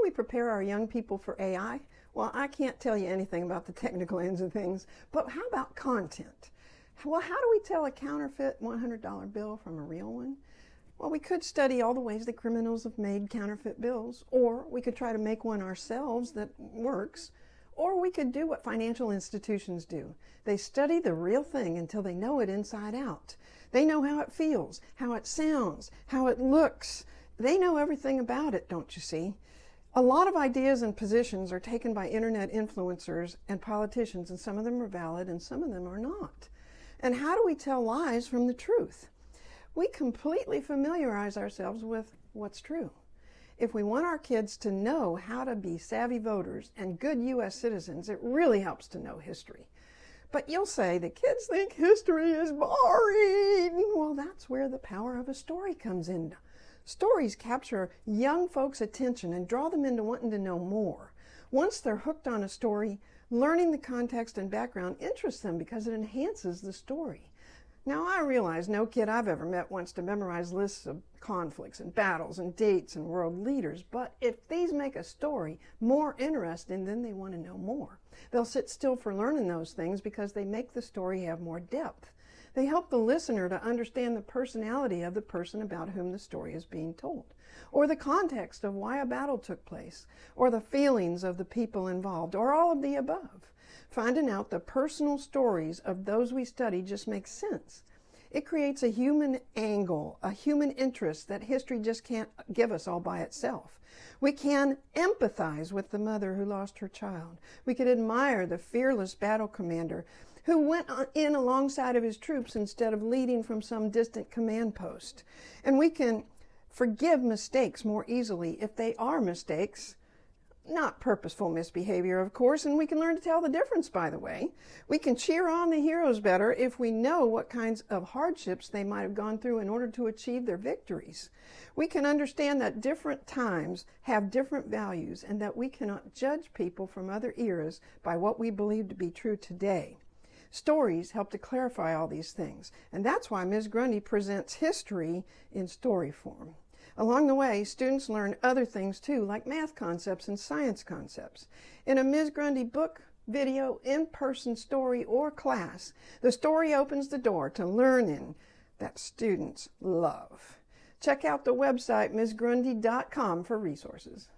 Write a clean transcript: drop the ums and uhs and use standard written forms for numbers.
do we prepare our young people for AI? Well, I can't tell you anything about the technical ends of things, but how about content? Well, how do we tell a counterfeit $100 bill from a real one? Well, we could study all the ways that criminals have made counterfeit bills, or we could try to make one ourselves that works, or we could do what financial institutions do. They study the real thing until they know it inside out. They know how it feels, how it sounds, how it looks. They know everything about it, don't you see? A lot of ideas and positions are taken by internet influencers and politicians, and some of them are valid and some of them are not. And how do we tell lies from the truth? We completely familiarize ourselves with what's true. If we want our kids to know how to be savvy voters and good U.S. citizens, it really helps to know history. But you'll say the kids think history is boring. Well, that's where the power of a story comes in. Stories capture young folks' attention and draw them into wanting to know more. Once they're hooked on a story, learning the context and background interests them because it enhances the story. Now, I realize no kid I've ever met wants to memorize lists of conflicts and battles and dates and world leaders, but if these make a story more interesting, then they want to know more. They'll sit still for learning those things because they make the story have more depth. They help the listener to understand the personality of the person about whom the story is being told, or the context of why a battle took place, or the feelings of the people involved, or all of the above. Finding out the personal stories of those we study just makes sense. It creates a human angle, a human interest that history just can't give us all by itself. We can empathize with the mother who lost her child. We could admire the fearless battle commander who went in alongside of his troops instead of leading from some distant command post. And we can forgive mistakes more easily if they are mistakes. Not purposeful misbehavior, of course, and we can learn to tell the difference, by the way. We can cheer on the heroes better if we know what kinds of hardships they might have gone through in order to achieve their victories. We can understand that different times have different values and that we cannot judge people from other eras by what we believe to be true today. Stories help to clarify all these things, and that's why Ms. Grundy presents history in story form. Along the way, students learn other things too, like math concepts and science concepts. In a Ms. Grundy book, video, in-person story, or class, the story opens the door to learning that students love. Check out the website MsGrundy.com for resources.